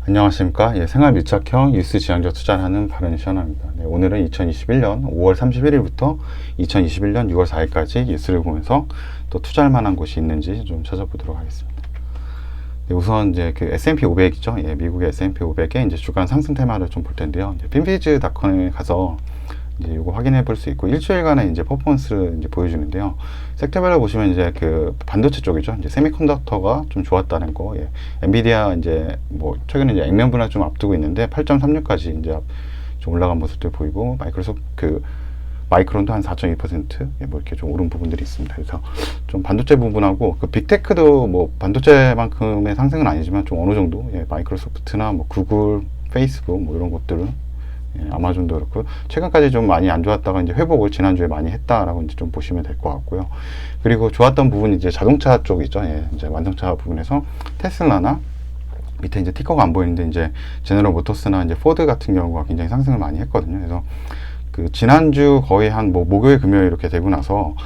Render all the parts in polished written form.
안녕하십니까. 생활 밀착형 뉴스 지향적 투자를 하는 바른시원합니다. 오늘은 2021년 5월 31일부터 2021년 6월 4일까지 뉴스를 보면서 또 투자할 만한 곳이 있는지 좀 찾아보도록 하겠습니다. 우선 이제 그 S&P 500이죠. 미국의 S&P 500의 이제 주간 상승 테마를 좀 볼 텐데요. 핀비즈닷컴에 가서 이제 이거 확인해 볼 수 있고, 일주일간의 이제 퍼포먼스를 이제 보여주는데요. 섹터별로 보시면 이제 그 반도체 쪽이죠. 이제 세미컨덕터가 좀 좋았다는 거. 엔비디아 이제 뭐 최근에 이제 액면 분할 좀 앞두고 있는데 8.36까지 이제 좀 올라간 모습들 보이고, 마이크론도 한 4.2%, 뭐 이렇게 좀 오른 부분들이 있습니다. 그래서 좀 반도체 부분하고 그 빅테크도 뭐 반도체만큼의 상승은 아니지만 좀 어느 정도, 마이크로소프트나 뭐 구글, 페이스북 뭐 이런 것들은, 아마존도 그렇고 최근까지 좀 많이 안 좋았다가 이제 회복을 지난주에 많이 했다라고 이제 좀 보시면 될 것 같고요. 그리고 좋았던 부분이 이제 자동차 쪽이죠. 이제 완성차 부분에서 테슬라나 밑에 이제 티커가 안 보이는데 이제 제너럴 모터스나 이제 포드 같은 경우가 굉장히 상승을 많이 했거든요. 그래서 그 지난주 거의 한 뭐 목요일 금요일 이렇게 되고 나서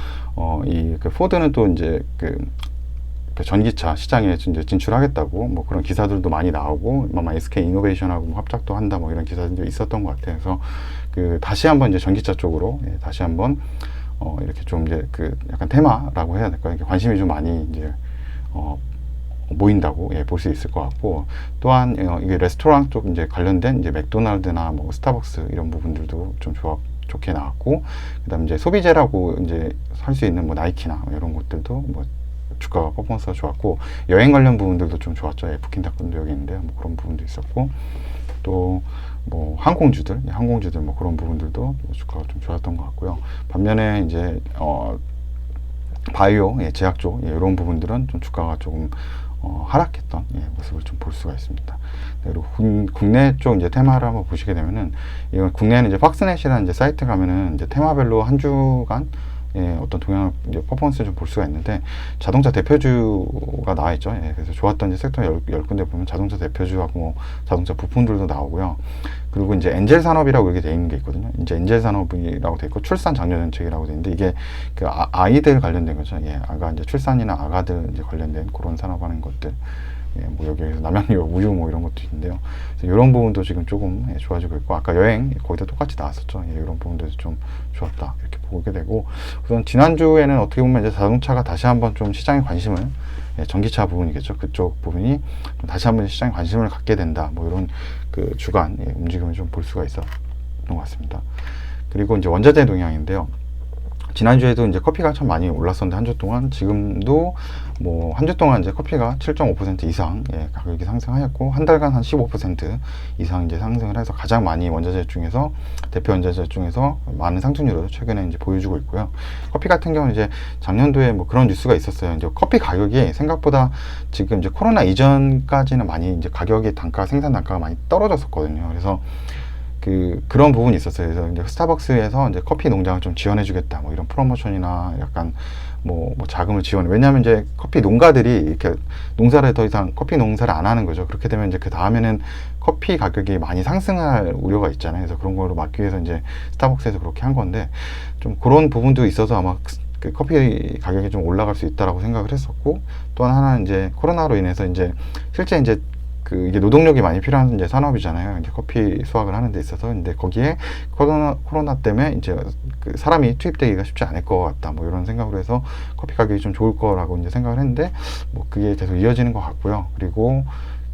이 그 포드는 또 이제 그 전기차 시장에 이제 진출하겠다고 뭐 그런 기사들도 많이 나오고, 아마 SK 이노베이션하고 뭐 합작도 한다 뭐 이런 기사들도 있었던 것 같아요. 그래서 그 다시 한번 이제 전기차 쪽으로 다시 한번 이렇게 좀 이제 그 약간 테마라고 해야 될까요? 관심이 좀 많이 이제 모인다고 볼 수 있을 것 같고, 또한 이게 레스토랑 쪽 이제 관련된 이제 맥도날드나 뭐 스타벅스 이런 부분들도 좀 좋게 나왔고, 그다음 이제 소비재라고 이제 할 수 있는 뭐 나이키나 뭐 이런 것들도 뭐 주가 퍼포먼스가 좋았고, 여행 관련 부분들도 좀 좋았죠. 부킹닷컴도 여기 있는데 뭐 그런 부분도 있었고, 또 뭐 항공주들 뭐 그런 부분들도 주가가 좀 좋았던 것 같고요. 반면에 이제 바이오 제약 쪽 이런 부분들은 좀 주가가 조금 하락했던 모습을 좀 볼 수가 있습니다. 그리고 국내 쪽 이제 테마를 한번 보시게 되면은, 이건 국내에는 이제 팍스넷이라는 이제 사이트 가면은 이제 테마별로 한 주간 어떤 동향을 이제 퍼포먼스를 좀 볼 수가 있는데, 자동차 대표주가 나와 있죠. 그래서 좋았던 이제 섹터 10군데 보면 자동차 대표주하고 뭐 자동차 부품들도 나오고요. 그리고 이제 엔젤 산업이라고 이렇게 되어 있는 게 있거든요. 이제 엔젤 산업이라고 되어 있고, 출산 장려 정책이라고 되어 있는데, 이게 그 아이들 관련된 거죠. 아가 이제 출산이나 아가들 이제 관련된 그런 산업하는 것들. 뭐 여기에서 남양유 우유 뭐 이런 것도 있는데요. 그래서 이런 부분도 지금 조금 좋아지고 있고, 아까 여행 거기다 똑같이 나왔었죠. 이런 부분도 좀 좋았다 이렇게 보게 되고, 우선 지난주에는 어떻게 보면 이제 자동차가 다시 한번 좀 시장에 관심을, 전기차 부분이겠죠. 그쪽 부분이 좀 다시 한번 시장에 관심을 갖게 된다. 뭐 이런 그 주간 움직임을 좀 볼 수가 있었던 것 같습니다. 그리고 이제 원자재 동향인데요. 지난주에도 이제 커피가 참 많이 올랐었는데, 한 주 동안, 지금도 뭐 한 주 동안 이제 커피가 7.5% 이상 가격이 상승하였고, 한 달간 한 15% 이상 이제 상승을 해서 가장 많이 원자재 중에서, 대표 원자재 중에서 많은 상승률을 최근에 이제 보여주고 있고요. 커피 같은 경우는 이제 작년도에 뭐 그런 뉴스가 있었어요. 이제 커피 가격이 생각보다 지금 이제 코로나 이전까지는 많이 이제 가격이 생산 단가가 많이 떨어졌었거든요. 그래서 그런 부분이 있었어요. 그래서 이제 스타벅스에서 이제 커피 농장을 좀 지원해주겠다, 뭐 이런 프로모션이나 약간 뭐 자금을 지원. 왜냐하면 이제 커피 농가들이 이렇게 농사를 더 이상 커피 농사를 안 하는 거죠. 그렇게 되면 이제 그 다음에는 커피 가격이 많이 상승할 우려가 있잖아요. 그래서 그런 거를 막기 위해서 이제 스타벅스에서 그렇게 한 건데, 좀 그런 부분도 있어서 아마 그 커피 가격이 좀 올라갈 수 있다라고 생각을 했었고, 또 하나는 이제 코로나로 인해서 이제 실제 이제 이게 노동력이 많이 필요한 이제 산업이잖아요. 이제 커피 수확을 하는 데 있어서. 근데 거기에 코로나 때문에 이제 그 사람이 투입되기가 쉽지 않을 것 같다. 뭐 이런 생각으로 해서 커피 가격이 좀 좋을 거라고 이제 생각을 했는데, 뭐 그게 계속 이어지는 것 같고요. 그리고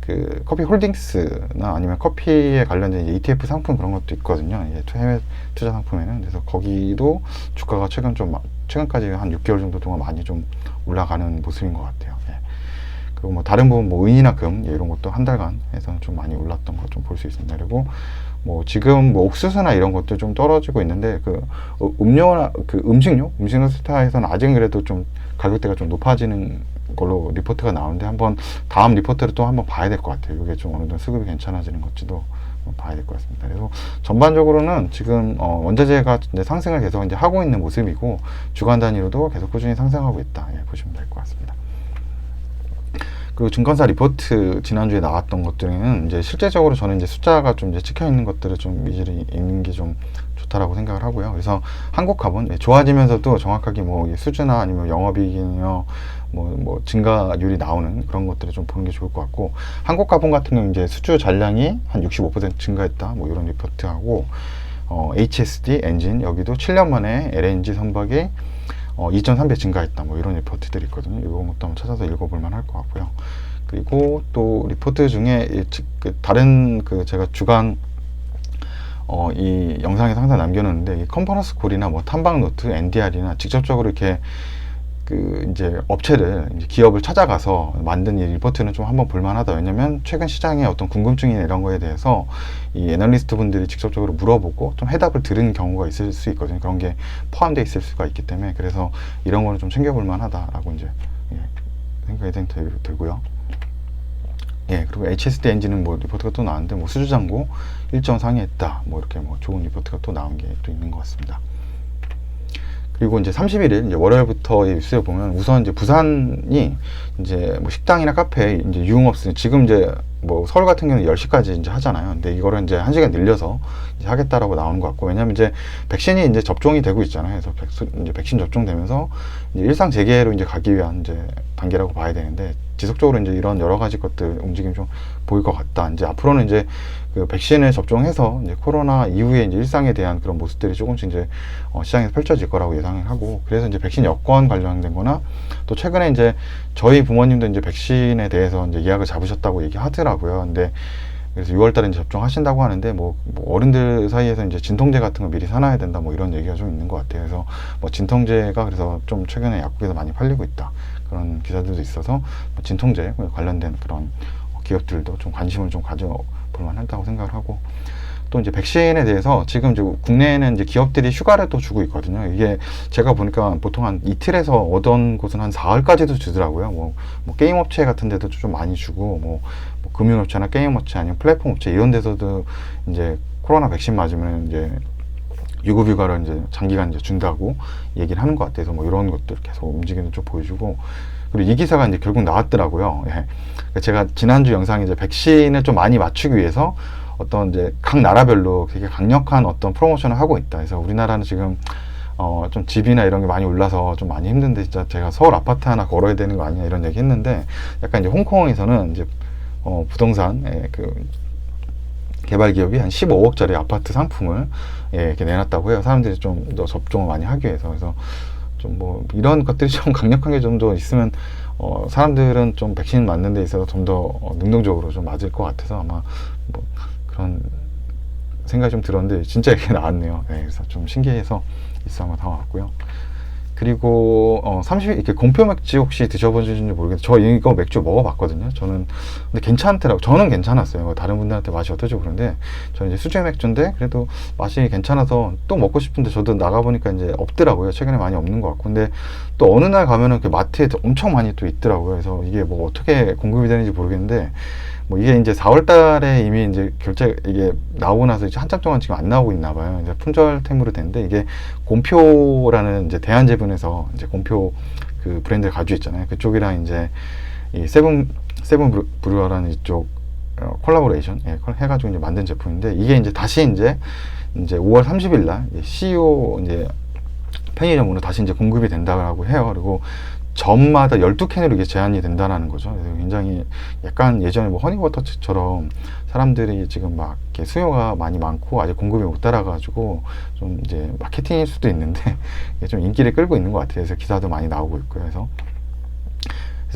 그 커피 홀딩스나 아니면 커피에 관련된 ETF 상품 그런 것도 있거든요. 해외 투자 상품에는. 그래서 거기도 주가가 최근까지 한 6개월 정도 동안 많이 좀 올라가는 모습인 것 같아요. 그리고 뭐 다른 부분 뭐 은이나 금 이런 것도 한 달간 해서는 좀 많이 올랐던 거 좀 볼 수 있습니다. 그리고 뭐 지금 뭐 옥수수나 이런 것도 좀 떨어지고 있는데, 그 음료나 그 음식료 스타에서는 아직은 그래도 좀 가격대가 좀 높아지는 걸로 리포트가 나오는데, 한번 다음 리포트를 또 한번 봐야 될 것 같아요. 이게 좀 어느 정도 수급이 괜찮아지는 것지도 봐야 될 것 같습니다. 그래서 전반적으로는 지금 원자재가 이제 상승을 계속 이제 하고 있는 모습이고, 주간 단위로도 계속 꾸준히 상승하고 있다 보시면 될 것 같습니다. 그리고 증권사 리포트 지난주에 나왔던 것들은 이제 실제적으로 저는 이제 숫자가 좀 이제 찍혀 있는 것들을 좀 위주로 읽는 게 좀 좋다라고 생각을 하고요. 그래서 한국갑은 좋아지면서도 정확하게 뭐 수주나 아니면 영업이익이며 뭐 증가율이 나오는 그런 것들을 좀 보는 게 좋을 것 같고, 한국가본 같은 경우 이제 수주 잔량이 한 65% 증가했다 뭐 이런 리포트하고, HSD 엔진 여기도 7년 만에 LNG 선박이 2.3배 증가했다 뭐 이런 리포트들이 있거든요. 이런 것도 한번 찾아서 읽어볼 만할 것 같고요. 그리고 또 리포트 중에 다른 제가 주간 이 영상에서 항상 남겨놓는데, 이 컨퍼런스 콜이나 뭐 탐방 노트, NDR이나 직접적으로 이렇게 이제 업체를, 이제 기업을 찾아가서 만든 이 리포트는 좀 한번 볼만하다. 왜냐면 최근 시장에 어떤 궁금증이나 이런 거에 대해서 이 애널리스트 분들이 직접적으로 물어보고 좀 해답을 들은 경우가 있을 수 있거든요. 그런 게 포함되어 있을 수가 있기 때문에, 그래서 이런 거는 좀 챙겨볼 만하다라고 이제 생각이 들고요. 그리고 HSD 엔진은 뭐 리포트가 또 나왔는데, 뭐 수주 잔고 일정 상회했다 뭐 이렇게 뭐 좋은 리포트가 또 나온 게 또 있는 것 같습니다. 그리고 이제 31일 이제 월요일부터 뉴스에 보면, 우선 이제 부산이 이제 뭐 식당이나 카페 이제 유흥업소, 지금 이제 뭐 서울 같은 경우는 10시까지 이제 하잖아요. 근데 이거를 이제 1시간 늘려서 이제 하겠다라고 나오는 것 같고, 왜냐면 이제 백신이 이제 접종이 되고 있잖아요. 그래서 이제 백신 접종되면서 이제 일상 재개로 이제 가기 위한 이제 단계라고 봐야 되는데, 지속적으로 이제 이런 여러 가지 것들 움직임이 좀 보일 것 같다. 이제 앞으로는 이제 그 백신을 접종해서 이제 코로나 이후에 이제 일상에 대한 그런 모습들이 조금씩 이제 시장에서 펼쳐질 거라고 예상을 하고, 그래서 이제 백신 여권 관련된 거나, 또 최근에 이제 저희 부모님도 이제 백신에 대해서 이제 예약을 잡으셨다고 얘기하더라고요. 근데 그래서 6월달에 이제 접종하신다고 하는데, 뭐 어른들 사이에서 이제 진통제 같은 거 미리 사놔야 된다 뭐 이런 얘기가 좀 있는 것 같아요. 그래서 뭐 진통제가 그래서 좀 최근에 약국에서 많이 팔리고 있다 그런 기사들도 있어서, 진통제 관련된 그런 기업들도 좀 관심을 좀 가져볼 만하다고 생각을 하고, 또 이제 백신에 대해서 지금 이제 국내에는 이제 기업들이 휴가를 또 주고 있거든요. 이게 제가 보니까 보통 한 이틀에서 오던 곳은 한 4월까지도 주더라고요. 뭐 게임 업체 같은 데도 좀 많이 주고, 뭐 금융업체나 게임 업체 아니면 플랫폼 업체 이런 데서도 이제 코로나 백신 맞으면 이제 유급 휴가를 이제 장기간 이제 준다고 얘기를 하는 것 같아서, 뭐 이런 것들 계속 움직이는 좀 보여주고, 그리고 이 기사가 이제 결국 나왔더라고요. 제가 지난주 영상에 이제 백신을 좀 많이 맞추기 위해서 어떤 이제 각 나라별로 되게 강력한 어떤 프로모션을 하고 있다. 그래서 우리나라는 지금 좀 집이나 이런 게 많이 올라서 좀 많이 힘든데, 진짜 제가 서울 아파트 하나 걸어야 되는 거 아니냐 이런 얘기 했는데, 약간 이제 홍콩에서는 이제 부동산 개발 기업이 한 15억짜리 아파트 상품을 이렇게 내놨다고 해요. 사람들이 좀 더 접종을 많이 하기 위해서. 그래서 좀 뭐 이런 것들이 좀 강력한 게 좀 더 있으면 사람들은 좀 백신 맞는 데 있어서 좀 더 능동적으로 좀 맞을 것 같아서, 아마 뭐 그런 생각이 좀 들었는데 진짜 이렇게 나왔네요. 그래서 좀 신기해서 있어 한번 담아봤고요. 그리고 30일 이렇게 곰표 맥주 혹시 드셔보셨는지 모르겠는데, 저 이거 맥주 먹어봤거든요. 저는 근데 괜찮더라고. 저는 괜찮았어요. 다른 분들한테 맛이 어떨지 모르는데, 저는 이제 수제 맥주인데 그래도 맛이 괜찮아서 또 먹고 싶은데, 저도 나가보니까 이제 없더라고요. 최근에 많이 없는 것 같고. 근데 또 어느 날 가면은 그 마트에 엄청 많이 또 있더라고요. 그래서 이게 뭐 어떻게 공급이 되는지 모르겠는데, 뭐 이게 이제 4월 달에 이미 이제 이게 나오고 나서 이제 한참 동안 지금 안 나오고 있나 봐요. 이제 품절템으로 됐는데, 이게 곰표라는 이제 대한제분에서 이제 곰표 그 브랜드를 가지고 있잖아요. 그쪽이랑 이제 이 세븐 브루어라는 이쪽 콜라보레이션 해가지고 이제 만든 제품인데, 이게 이제 다시 이제 5월 30일 날 CEO 이제 편의점으로 다시 이제 공급이 된다고 해요. 그리고 점마다 12캔으로 이게 제한이 된다는 거죠. 그래서 굉장히 약간 예전에 뭐 허니버터처럼 사람들이 지금 막 이렇게 수요가 많이 많고 아직 공급이 못 따라가지고 좀 이제 마케팅일 수도 있는데 좀 인기를 끌고 있는 것 같아요. 그래서 기사도 많이 나오고 있고요. 그래서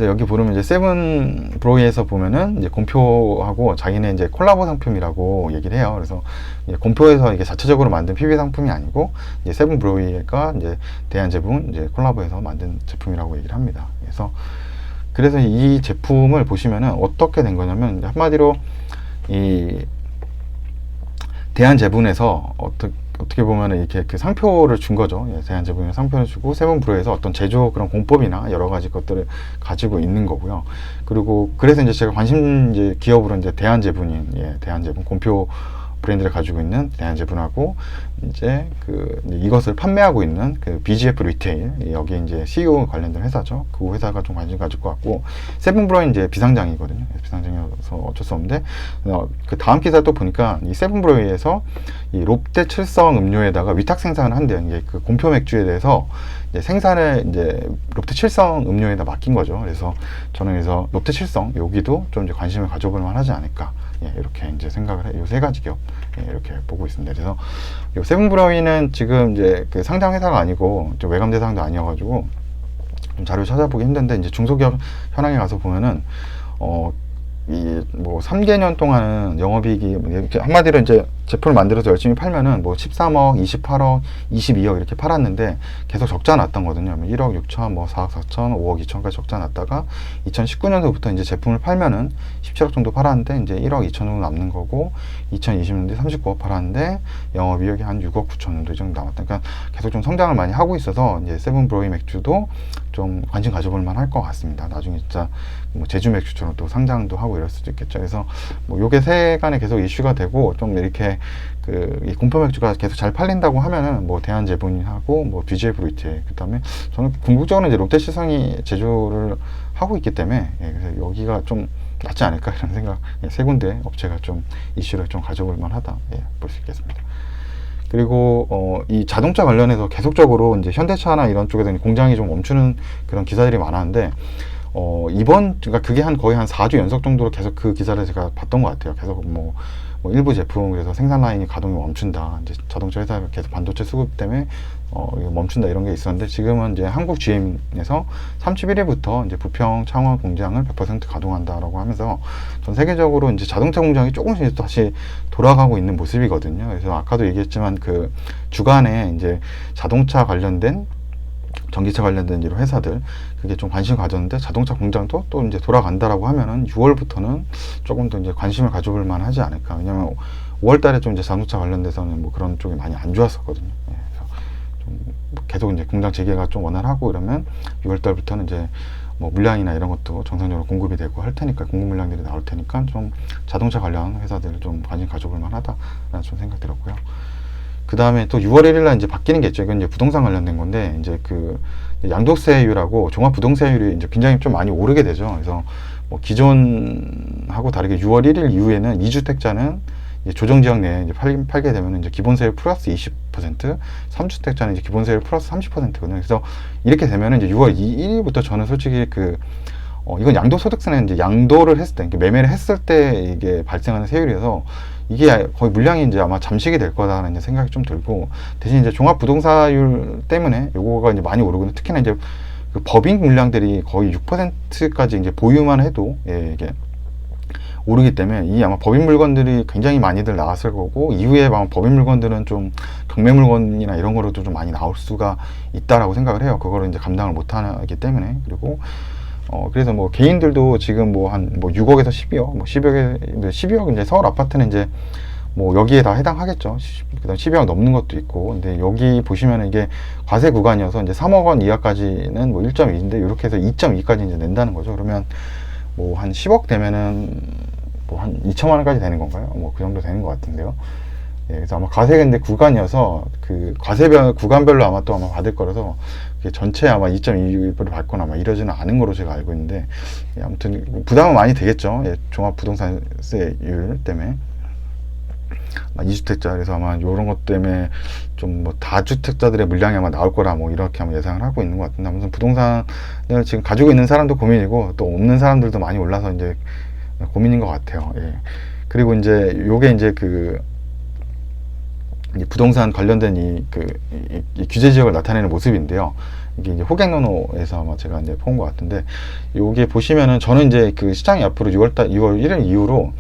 여기 보면 이제 세븐 브로이에서 보면은 이제 곰표하고 자기네 이제 콜라보 상품이라고 얘기를 해요. 그래서 이제 곰표에서 이게 자체적으로 만든 PB 상품이 아니고, 이제 세븐 브로이가 이제 대한제품 이제 콜라보해서 만든 제품이라고 얘기를 합니다. 그래서 이 제품을 보시면은 어떻게 된 거냐면, 한마디로 이 대한제분에서 어떻게 보면 이렇게 그 상표를 준 거죠. 대한제분에 상표를 주고, 세븐브루에서 어떤 제조 그런 공법이나 여러 가지 것들을 가지고 있는 거고요. 그리고 그래서 이제 제가 관심 이제 기업으로 이제 대한제분인 대한제분 곰표 브랜드를 가지고 있는 대한제분하고 이제 이것을 판매하고 있는 그 BGF 리테일, 여기 이제 CEO 관련된 회사죠. 그 회사가 좀 관심 가질 것 같고, 세븐브로는 이제 비상장이거든요. 비상장이어서 어쩔 수 없는데, 그 다음 기사 또 보니까 이 세븐브로에서 이 롯데 칠성 음료에다가 위탁 생산을 한대요. 이게 그 곰표 맥주에 대해서 이제 생산을 이제 롯데 칠성 음료에다 맡긴 거죠. 그래서 저는 그래서 롯데 칠성 여기도 좀 이제 관심을 가져볼 만하지 않을까. 예, 이렇게 이제 생각을 해. 요 세 가지 기업, 예, 이렇게 보고 있습니다. 그래서 요 세븐브로이는 지금 이제 그 상장 회사가 아니고 외감 대상도 아니어가지고 좀 자료 찾아보기 힘든데, 이제 중소기업 현황에 가서 보면은 이 뭐 3개년 동안은 영업이익이 한마디로 이제 제품을 만들어서 열심히 팔면은 뭐 13억, 28억, 22억 이렇게 팔았는데 계속 적자 났던 거거든요. 1억 6천, 뭐 4억 4천, 5억 2천까지 적자 났다가 2019년도부터 이제 제품을 팔면은 17억 정도 팔았는데 이제 1억 2천 정도 남는 거고, 2020년도에 39억 팔았는데 영업이익이 한 6억 9천 정도 정도 남았다. 그러니까 계속 좀 성장을 많이 하고 있어서 이제 세븐브로이 맥주도 좀 관심 가져볼 만할 것 같습니다. 나중에 진짜 뭐 제주 맥주처럼 또 상장도 하고 이럴 수도 있겠죠. 그래서 뭐 요게 세간에 계속 이슈가 되고 좀 이렇게 이 곰표 맥주가 계속 잘 팔린다고 하면은 뭐 대한제분하고 뭐 BGF 리테일, 그다음에 저는 궁극적으로 이제 롯데 칠성이 제조를 하고 있기 때문에, 예, 그래서 여기가 좀 낫지 않을까 이런 생각, 예, 세 군데 업체가 좀 이슈를 좀 가져볼 만하다, 예, 볼 수 있겠습니다. 그리고 이 자동차 관련해서 계속적으로 이제 현대차나 이런 쪽에서 공장이 좀 멈추는 그런 기사들이 많았는데, 그러니까 그게 거의 한 4주 연속 정도로 계속 그 기사를 제가 봤던 것 같아요. 계속 뭐 일부 제품, 그래서 생산 라인이 가동이 멈춘다. 이제 자동차 회사가 계속 반도체 수급 때문에 이거 멈춘다 이런 게 있었는데, 지금은 이제 한국 GM에서 31일부터 이제 부평 창원 공장을 100% 가동한다라고 하면서 전 세계적으로 이제 자동차 공장이 조금씩 다시 돌아가고 있는 모습이거든요. 그래서 아까도 얘기했지만 그 주간에 이제 자동차 관련된, 전기차 관련된 이런 회사들, 그게 좀 관심 가졌는데, 자동차 공장도 또 이제 돌아간다라고 하면은 6월부터는 조금 더 이제 관심을 가져볼 만하지 않을까. 왜냐면 5월 달에 좀 이제 자동차 관련돼서는 뭐 그런 쪽이 많이 안 좋았었거든요. 예, 그래서 좀 계속 이제 공장 재개가 좀 원활하고 이러면 6월 달부터는 이제 뭐 물량이나 이런 것도 정상적으로 공급이 되고 할 테니까, 공급 물량들이 나올 테니까 좀 자동차 관련 회사들 좀 관심 가져볼 만하다라는 좀 생각 들었고요. 그 다음에 또 6월 1일날 이제 바뀌는 게 있죠. 이건 이제 부동산 관련된 건데, 이제 그 양도세율하고 종합부동세율이 이제 굉장히 좀 많이 오르게 되죠. 그래서 뭐 기존하고 다르게 6월 1일 이후에는 2주택자는 조정지역 내에 이제 팔게 되면 이제 기본세율 플러스 20%, 3주택자는 이제 기본세율 플러스 30%거든요. 그래서 이렇게 되면은 이제 6월 1일부터 저는 솔직히 이건 양도소득세는 이제 양도를 했을 때, 매매를 했을 때 이게 발생하는 세율이어서 이게 거의 물량이 이제 아마 잠식이 될 거다라는 이제 생각이 좀 들고, 대신 이제 종합부동산율 때문에 요거가 이제 많이 오르고, 특히나 이제 그 법인 물량들이 거의 6%까지 이제 보유만 해도, 예, 이게 오르기 때문에 이 아마 법인 물건들이 굉장히 많이들 나왔을 거고, 이후에 아마 법인 물건들은 좀 경매 물건이나 이런 거로도 좀 많이 나올 수가 있다라고 생각을 해요. 그거를 이제 감당을 못 하기 때문에. 그리고 그래서 뭐 개인들도 지금 뭐 한 6억에서 12억, 뭐 12억 이제 서울 아파트는 이제 뭐 여기에 다 해당하겠죠. 그다음 12억 넘는 것도 있고, 근데 여기 보시면 이게 과세 구간이어서 이제 3억 원 이하까지는 뭐 1.2인데 이렇게 해서 2.2까지 이제 낸다는 거죠. 그러면 뭐 한 10억 되면은 뭐 한 2천만 원까지 되는 건가요? 뭐 그 정도 되는 것 같은데요. 예, 그래서 아마 과세인데 구간이어서 그 과세별 구간별로 아마 또 받을 거라서 전체 아마 2.2%를 받거나 아마 이러지는 않은 거로 제가 알고 있는데, 예, 아무튼 부담은 많이 되겠죠. 예, 종합부동산세율 때문에. 2주택자, 그래서 아마 이런 것 때문에 좀 뭐 다주택자들의 물량이 아마 나올 거라 뭐 이렇게 아마 예상을 하고 있는 것 같은데, 아무튼 부동산을 지금 가지고 있는 사람도 고민이고 또 없는 사람들도 많이 올라서 이제 고민인 것 같아요. 예. 그리고 이제 요게 이제 이 부동산 관련된 이 규제 지역을 나타내는 모습인데요. 이게 이제 호갱노노에서 아마 제가 이제 본 것 같은데, 요게 보시면은 저는 이제 그 시장이 앞으로 6월 1일 이후로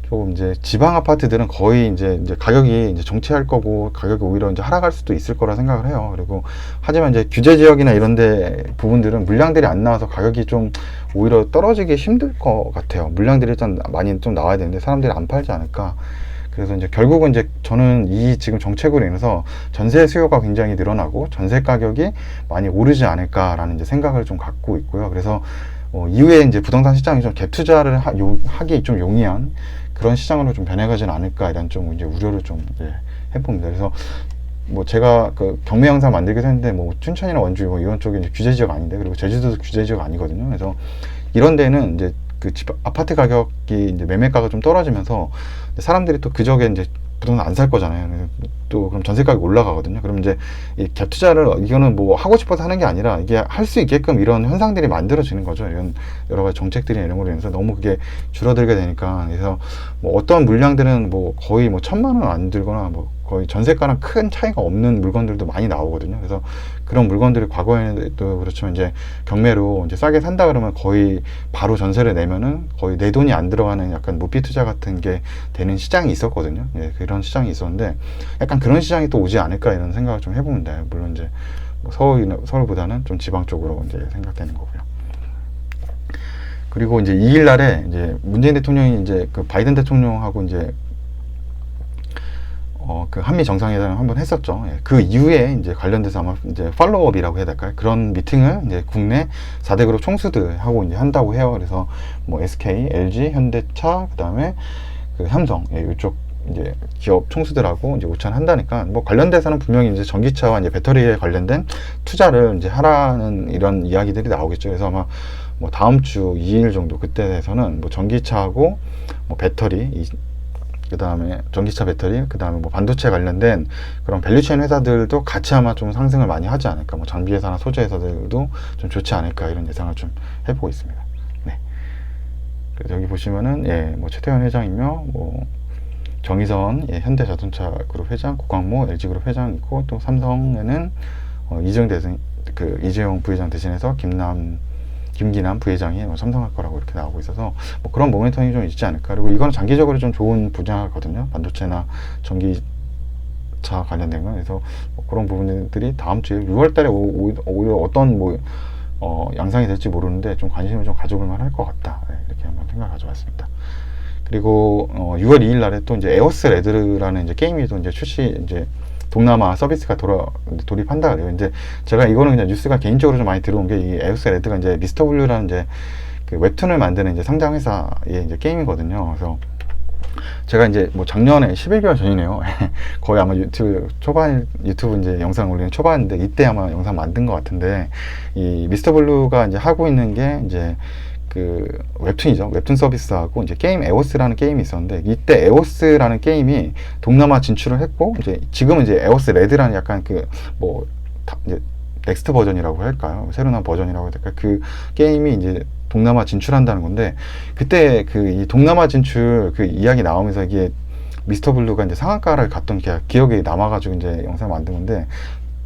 조금 이제 지방 아파트들은 거의 이제 가격이 이제 정체할 거고, 가격이 오히려 이제 하락할 수도 있을 거라 생각을 해요. 그리고 하지만 이제 규제 지역이나 이런데 부분들은 물량들이 안 나와서 가격이 좀 오히려 떨어지기 힘들 것 같아요. 물량들이 일단 많이 좀 나와야 되는데 사람들이 안 팔지 않을까. 그래서 이제 결국은 이제 저는 이 지금 정책으로 인해서 전세 수요가 굉장히 늘어나고 전세 가격이 많이 오르지 않을까라는 이제 생각을 좀 갖고 있고요. 그래서 이후에 이제 부동산 시장이 좀 갭 투자를 하기 좀 용이한 그런 시장으로 좀 변해가지는 않을까 이런 좀 이제 우려를 좀 이제 해봅니다. 그래서 뭐 제가 그 경매 영상 만들기도 했는데 뭐 춘천이나 원주 뭐 이런 쪽이 이제 규제 지역 아닌데, 그리고 제주도도 규제 지역 아니거든요. 그래서 이런 데는 이제 그 집 아파트 가격이 이제 매매가가 좀 떨어지면서 사람들이 또 그 지역에 이제 부동산 안 살 거잖아요. 또 그럼 전세 가격이 올라가거든요. 그럼 이제 이 갭 투자를 이거는 뭐 하고 싶어서 하는 게 아니라 이게 할 수 있게끔 이런 현상들이 만들어지는 거죠. 이런 여러 가지 정책들이 이런 거로 인해서 너무 그게 줄어들게 되니까. 그래서 뭐 어떤 물량들은 뭐 거의 뭐 1,000만 원 안 들거나 뭐 거의 전세가랑 큰 차이가 없는 물건들도 많이 나오거든요. 그래서 그런 물건들이 과거에도 그렇지만 이제 경매로 이제 싸게 산다 그러면 거의 바로 전세를 내면은 거의 내 돈이 안 들어가는 약간 무비 투자 같은 게 되는 시장이 있었거든요. 예, 그런 시장이 있었는데 약간 그런 시장이 또 오지 않을까 이런 생각을 좀 해보면 돼요. 물론 이제 뭐 서울보다는 좀 지방 쪽으로 이제 생각되는 거고요. 그리고 이제 2일 날에 이제 문재인 대통령이 이제 그 바이든 대통령하고 이제 그 한미 정상회담을 한번 했었죠. 예, 그 이후에 이제 관련돼서 아마 이제 팔로우업이라고 해야 될까요? 그런 미팅을 이제 국내 4대 그룹 총수들하고 이제 한다고 해요. 그래서 뭐 SK, LG, 현대차, 그 다음에 그 삼성, 예, 이쪽 이제 기업 총수들하고 이제 오찬 한다니까 뭐 관련돼서는 분명히 이제 전기차와 이제 배터리에 관련된 투자를 이제 하라는 이런 이야기들이 나오겠죠. 그래서 아마 뭐 다음 주 2일 정도 그때에서는 뭐 전기차하고 뭐 배터리, 그 다음에 전기차 배터리, 그 다음에 뭐 반도체 관련된 그런 밸류체인 회사들도 같이 아마 좀 상승을 많이 하지 않을까, 뭐 장비 회사나 소재 회사들도 좀 좋지 않을까 이런 예상을 좀 해보고 있습니다. 네. 그래서 여기 보시면은 예, 뭐 최태원 회장이며 뭐 정의선 예, 현대자동차 그룹 회장, 고광모 LG 그룹 회장 있고, 또 삼성에는 이재용 부회장 대신해서 김기남 부회장이 뭐 삼성할 거라고 이렇게 나오고 있어서 뭐 그런 모멘텀이 좀 있지 않을까. 그리고 이건 장기적으로 좀 좋은 분야거든요. 반도체나 전기차 관련된 거. 그래서 뭐 그런 부분들이 다음 주에 6월 달에 오히려 어떤 뭐 양상이 될지 모르는데 좀 관심을 좀 가져볼 만할 것 같다. 네, 이렇게 한번 생각을 가져봤습니다. 그리고 6월 2일 날에 또 이제 에오스 레드라는 이제 게임이 또 이제 이제 동남아 서비스가 돌입한다 그래요. 이제 제가 이거는 그냥 뉴스가 개인적으로 좀 많이 들어온 게, 이 에오스 레드가 이제 미스터 블루라는 이제 그 웹툰을 만드는 이제 상장 회사의 이제 게임이거든요. 그래서 제가 이제 뭐 작년에 11개월 전이네요. 거의 아마 유튜브 이제 영상 올리는 초반인데 이때 아마 영상 만든 것 같은데, 이 미스터 블루가 이제 하고 있는 게 이제 그 웹툰이죠. 웹툰 서비스하고 이제 게임 에오스라는 게임이 있었는데, 이때 에오스라는 게임이 동남아 진출을 했고, 이제 지금은 이제 에오스 레드라는 약간 그 뭐 이제 넥스트 버전이라고 할까요? 새로 나온 버전이라고 해야 될까요? 그 게임이 이제 동남아 진출한다는 건데, 그때 그 이 동남아 진출 그 이야기 나오면서 이게 미스터 블루가 이제 상한가를 갔던 기억이 남아가지고 이제 영상 만든 건데,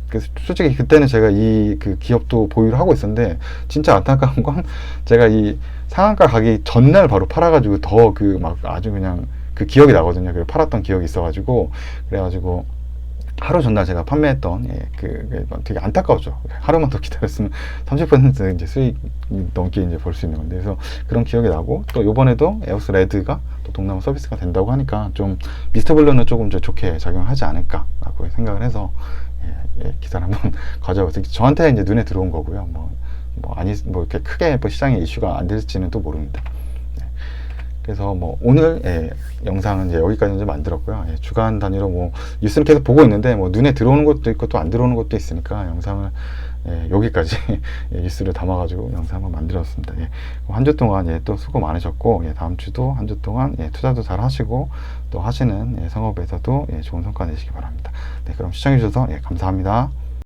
그래서 솔직히 그때는 제가 이 그 기업도 보유를 하고 있었는데, 진짜 안타까운 건 제가 이 상한가 가기 전날 바로 팔아가지고 더 그 막 아주 그냥 그 기억이 나거든요. 그 팔았던 기억이 있어가지고, 그래가지고 하루 전날 제가 판매했던 되게 안타까웠죠. 하루만 더 기다렸으면 30% 이제 수익 넘게 이제 볼 수 있는 건데, 그래서 그런 기억이 나고, 또 요번에도 에오스 레드가 또 동남아 서비스가 된다고 하니까 좀 미스터 블루는 조금 더 좋게 작용하지 않을까라고 생각을 해서 기사를 한번 가져와서 저한테 이제 눈에 들어온 거고요. 뭐 이렇게 크게 뭐 시장에 이슈가 안 될지는 또 모릅니다. 네. 그래서 뭐 오늘 영상은 이제 여기까지 이제 만들었고요. 주간 단위로 뭐 뉴스를 계속 보고 있는데 뭐 눈에 들어오는 것도 있고 또 안 들어오는 것도 있으니까 영상을 여기까지 뉴스를 담아가지고 영상 한번 만들었습니다. 한 주 동안 또 수고 많으셨고, 다음 주도 한 주 동안 투자도 잘 하시고, 또 하시는 상업에서도 좋은 성과 내시기 바랍니다. 네, 그럼 시청해주셔서 감사합니다.